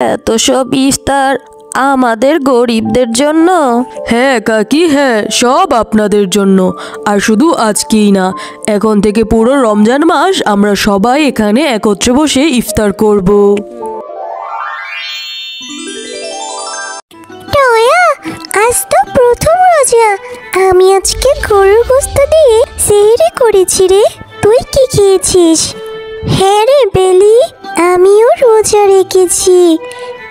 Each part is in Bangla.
এত সব ইফতার আমাদের গরিবদের জন্য? হ্যাঁ কাকি, হ্যাঁ, সব আপনাদের জন্য। আর শুধু আজকেই না, এখন থেকে পুরো রমজান মাস আমরা সবাই এখানে একত্রে বসে ইফতার করব। টয়া, আজ তো প্রথম রোজা। আমি আজকে গরুর গোশত দিয়ে সেহরি করেছি রে। তুই কি খেয়েছিস? হ্যাঁ রে বেলি, আমিও রোজা রেখেছি,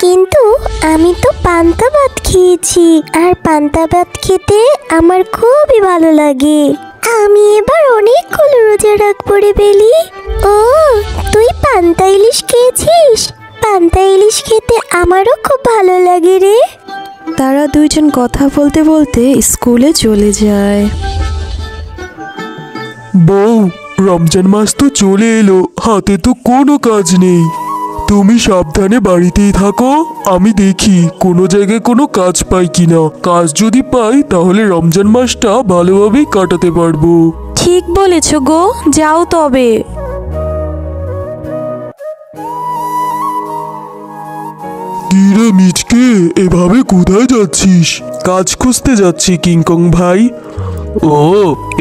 কিন্তু আমি তো পান্তা ভাত খেয়েছি। আর পান্তা ভাত খেতে আমার খুবই ভালো লাগে। আমি এবার অনেকগুলো রোজা রাখবো রে বেলি। ও, তুই পান্তা ইলিশ খেয়েছিস? পান্তা ইলিশ খেতে আমারও খুব ভালো লাগে রে। তারা দুইজন কথা বলতে বলতে স্কুলে চলে যায়। বউ, রমজান মাস তো চলে এলো, হাতে তো কোনো কাজ নেই। তুমি সাবধানে বাড়িতেই থাকো, আমি দেখি কোনো জায়গায় কোনো কাজ পাই কিনা। কাজ যদি পাই তাহলে রমজান মাসটা ভালোভাবেই কাটাতে পারবো। ঠিক বলেছ গো, যাও তবে। কি রে মিচকে, এভাবে কোথায় যাচ্ছিস? কাজ খুঁজতে যাচ্ছি কিংকং ভাই। ও,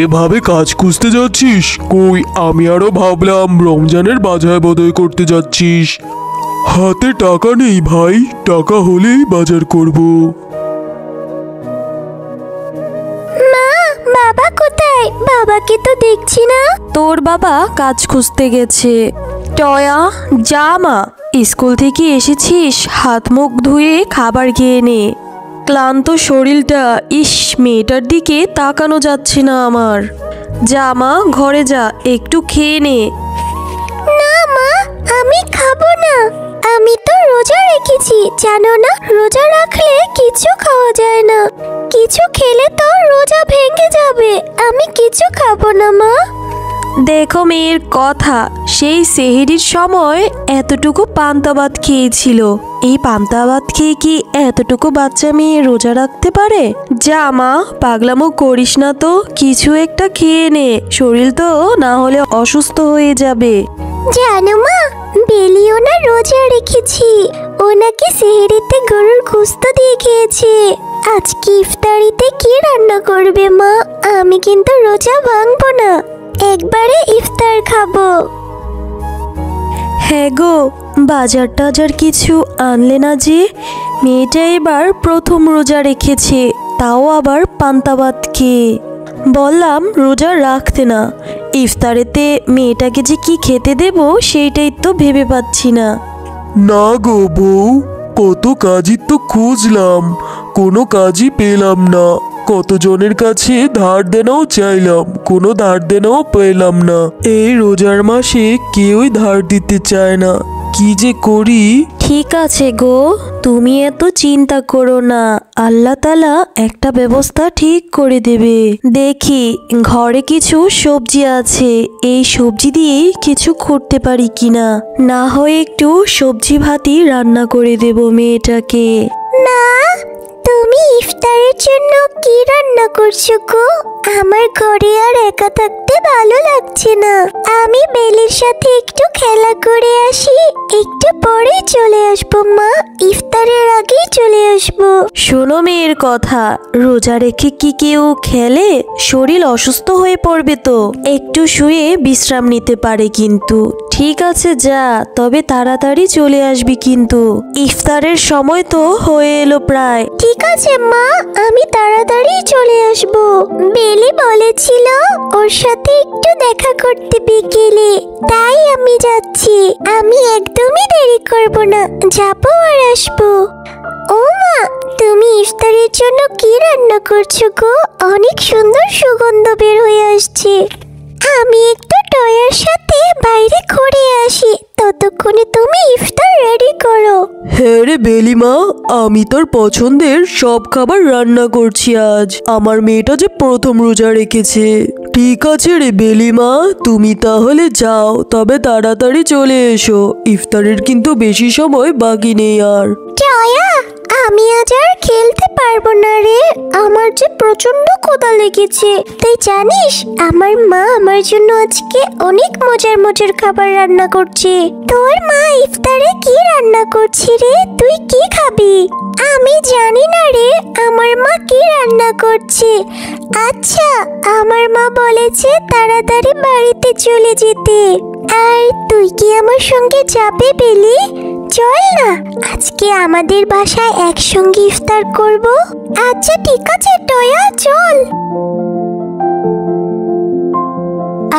এভাবে কাজ খুঁজতে যাচ্ছিস? কই, আমি আরো ভাবলাম রমজানের বাজার বোধহয় করতে যাচ্ছিস। হাতে টাকা নেই ভাই, টাকা হলেই বাজার করব। মা, বাবা কোথায়? বাবাকে তো দেখছি না। তোর বাবা কাজ খুঁজতে গেছে। টয়া, যা মা, স্কুল থেকে এসেছিস, হাত মুখ ধুয়ে খাবার খেয়ে নে। ক্লান্ত শরীরটা, ইস, মেয়েটার দিকে তাকানো যাচ্ছে না আমার। যা মা, ঘরে যা, একটু খেয়ে নে। না মা, আমি খাবো না। আমি তো রোজা রেখেছি, জানো না? রোজা রাখলে কিছু খাওয়া যায় না। কিছু খেলে তো রোজা ভেঙে যাবে। আমি কিছু খাবো না মা। দেখো মেয়ের কথা, সেই সেহরির সময় এতটুকু পান্তা ভাত খেয়েছিল। এই পান্তা ভাত খেয়ে কি এতটুকু বাচ্চা মেয়ে রোজা রাখতে পারে? যা মা, পাগলামো করিস না তো, কিছু একটা খেয়ে নে, শরীর তো না হলে অসুস্থ হয়ে যাবে। জানো মা, বেলিও না রোজা রেখেছি, ওনাকে সেহরিতে গরুর গোশত দিয়ে খেয়েছে। আজকে ইফতারিতে কি রান্না করবে মা? আমি কিন্তু রোজা ভাঙবো না, একবারে ইফতার খাবো। হ্যাঁ গো, বাজার টাজার কিছু আনলে না যে? মেয়েটা এবার প্রথম রোজা রেখেছে, তাও আবার পান্তা ভাত খেয়ে। বললাম রোজা রাখতে না, ইফতারেতে মেয়েটাকে যে কি খেতে দেব সেইটাই তো ভেবে পাচ্ছি না। না গো বউ, কত কাজই তো খুঁজলাম, কোনো কাজই পেলাম না। কতজনের কাছে ধার দেনাও চাইলাম, কোনো ধার দেনাও পেলাম না। এই রোজার মাসে কেউই ধার দিতে চায় না, কি যে করি। ঠিক আছে গো, তুমি এত চিন্তা করো না, আল্লাহ তাআলা একটা ব্যবস্থা ঠিক করে দেবে। দেখি ঘরে কিছু সবজি আছে, এই সবজি দিয়েই কিছু করতে পারি কিনা। না হয় একটু সবজি ভাতই রান্না করে দেব মেয়েটাকে। না, তুমি ইফতারের জন্য কি রান্না করছো গো? আমার ঘরে আর একা থাকতে ভালো লাগছে না। আমি বেলির সাথে একটু খেলা করে আসি, একটু পরে চলে আসবো মা, ইফতারের আগেই চলে আসবো। শোনো মেয়ের কথা, রোজা রেখে কি কেউ খেলে? শরীর অসুস্থ হয়ে পড়বে তো, একটু শুয়ে বিশ্রাম নিতে পারে কিন্তু। ঠিক আছে যা, তবে তাড়াতাড়ি চলে আসবি কিন্তু, ইফতারের সময় তো হয়ে এলো প্রায়। ঠিক আছে মা, আমি তাড়াতাড়ি চলে আসবো। বেলি বলেছিল ওর সাথে একটু দেখা করতে বিকেলে, তাই আমি যাচ্ছি। আমি একদমই দেরি করব না, যাবো আর আসবো। ও মা, তুমি ইফতারের জন্য কি রান্না করছো গো? অনেক সুন্দর সুগন্ধ বের হয়ে আসছে। আমি একটু টয়ার সাথে বাইরে ঘুরে আসি, ততক্ষণে তুমি ইফতার রেডি করো। হ্যাঁ রে বেলিমা, আমি তোর পছন্দের সব খাবার রান্না করছি আজ। আমার মেয়েটা যে প্রথম রোজা রেখেছে। ঠিক আছে রে বেলিমা, তুমি তাহলে যাও, তবে তাড়াতাড়ি চলে এসো, ইফতারের কিন্তু বেশি সময় বাকি নেই আর। টয়া, আমি আজ আর খেলতে পারবো না রে, আমার যে প্রচন্ড ক্ষুধা লেগেছে। তাই জানিস, আমার মা আমার জন্য আজকে অনেক মজার মজার খাবার রান্না করছে। তোর মা ইফতারে কি রান্না করছে রে? তুই কি খাবি? আমি জানি না রে, আমার মা কি রান্না করছে। আচ্ছা, আমার মা বলেছে তাড়াতাড়ি বাড়িতে চলে যেতে। আর তুই কি আমার সঙ্গে যাবে বেলি? চল না, আজকে আমাদের বাসায় একসঙ্গে ইফতার করব। আচ্ছা ঠিক আছে টয়া, চল।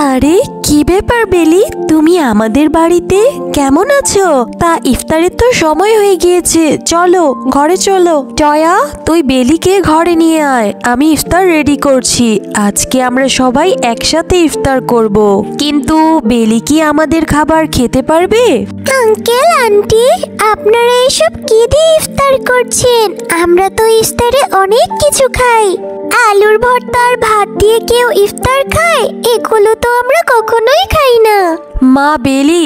আরে কি ব্যাপার বেলি, তুমি আমাদের বাড়িতে? কেমন আছো? তা ইফতারের তো সময় হয়ে গিয়েছে, চলো ঘরে চলো। টয়া, তুই বেলিকে ঘরে নিয়ে আয়, আমি ইফতার রেডি করছি। আজকে আমরা সবাই একসাথে ইফতার করব। কিন্তু বেলি কি আমাদের খাবার খেতে পারবে? আঙ্কেল আন্টি, আপনারা এসব কি দিয়ে ইফতার করছেন? আমরা তো ইফতারে অনেক কিছু খাই। আলুর ভর্তা আর ভাত দিয়ে কেউ ইফতার খায়? এগুলো তো আমরা কখনোই খাই না। মা বেলি,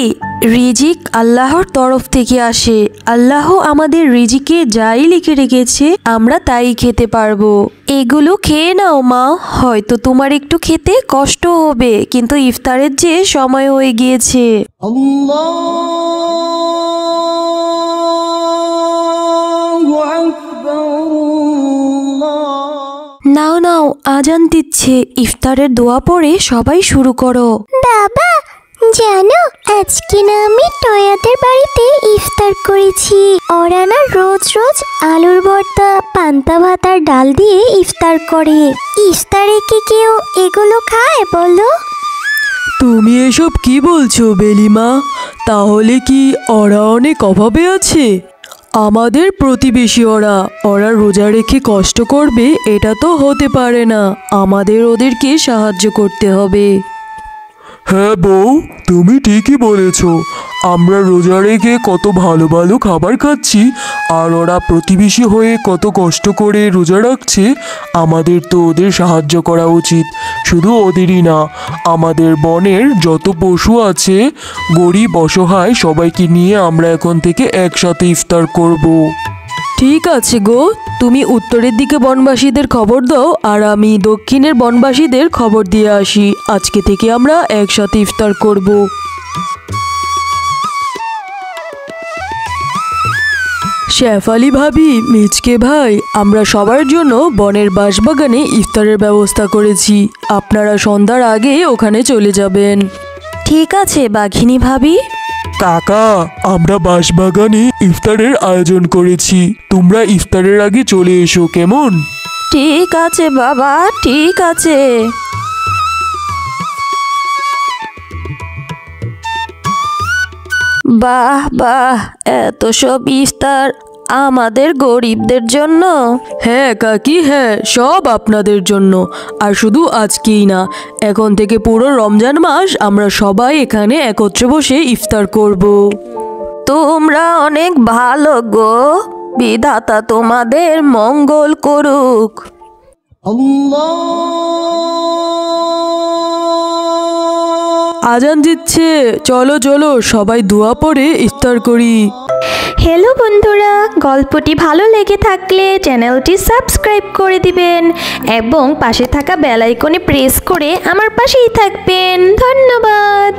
রিজিক আল্লাহর তরফ থেকে আসে। আল্লাহ আমাদের রিজিকে যাই লিখে রেখেছে আমরা তাই খেতে পারবো। এগুলো খেয়ে নাও মা, হয়তো তোমার একটু খেতে কষ্ট হবে, কিন্তু ইফতারের যে সময় হয়ে গিয়েছে। নাও নাও, আজান দিচ্ছে, ইফতারের দোয়া পড়ে সবাই শুরু করো। বাবা জানো, আজকে না আমি টয়াদের বাড়িতে ইফতার করেছি। ওরা না রোজ রোজ আলুর ভর্তা, পান্তা ভাত আর ডাল দিয়ে ইফতার করে। ইফতারে কি কেউ এগুলো খায় বলো? তুমি এসব কি বলছো বেলিমা? তাহলে কি ওরা অনেক অভাবে আছে? আমাদের প্রতিবেশী ওরা ওরা রোজা রেখে কষ্ট করবে, এটা তো হতে পারে না। আমাদের ওদেরকে সাহায্য করতে হবে। হ্যাঁ বউ, তুমি ঠিকই বলেছ। আমরা রোজা রেখে কত ভালো ভালো খাবার খাচ্ছি, আর ওরা প্রতিবেশী হয়ে কত কষ্ট করে রোজা রাখছে। আমাদের তো ওদের সাহায্য করা উচিত। শুধু ওদেরই না, আমাদের বনের যত পশু আছে, গরিব অসহায় সবাইকে নিয়ে আমরা এখন থেকে একসাথে ইফতার করব। ঠিক আছে গো, তুমি উত্তরের দিকে বনবাসীদের খবর দাও, আর আমি দক্ষিণের বনবাসীদের খবর দিয়ে আসি। আজকে থেকে আমরা একসাথে ইফতার করব। শেফালি ভাবি, মিচকে ভাই, আমরা সবার জন্য বনের বাঁশবাগানে ইফতারের ব্যবস্থা করেছি। আপনারা সন্ধ্যার আগে ওখানে চলে যাবেন। ঠিক আছে বাঘিনী ভাবি। কাকা, আমরা বাঁশবাগানে ইফতারের আয়োজন করেছি, তোমরা ইফতারের আগে চলে এসো, কেমন? ঠিক আছে বাবা, ঠিক আছে। বাহ বাহ, এত সব ইফতার আমাদের গরিবদের জন্য? হ্যাঁ কাকি, হ্যাঁ, সব আপনাদের জন্য। আর শুধু আজকেই না, এখন থেকে পুরো রমজান মাস আমরা সবাই এখানে একত্রে বসে ইফতার করব। তোমরা অনেক ভালো গো, বিধাতা তোমাদের মঙ্গল করুক। আজান দিচ্ছে, চলো চলো সবাই দোয়া পড়ে ইফতার করি। হ্যালো বন্ধুরা, গল্পটি ভালো লেগে থাকলে চ্যানেলটি সাবস্ক্রাইব করে দিবেন এবং পাশে থাকা বেল আইকনে প্রেস করে আমার পাশেই থাকবেন। ধন্যবাদ।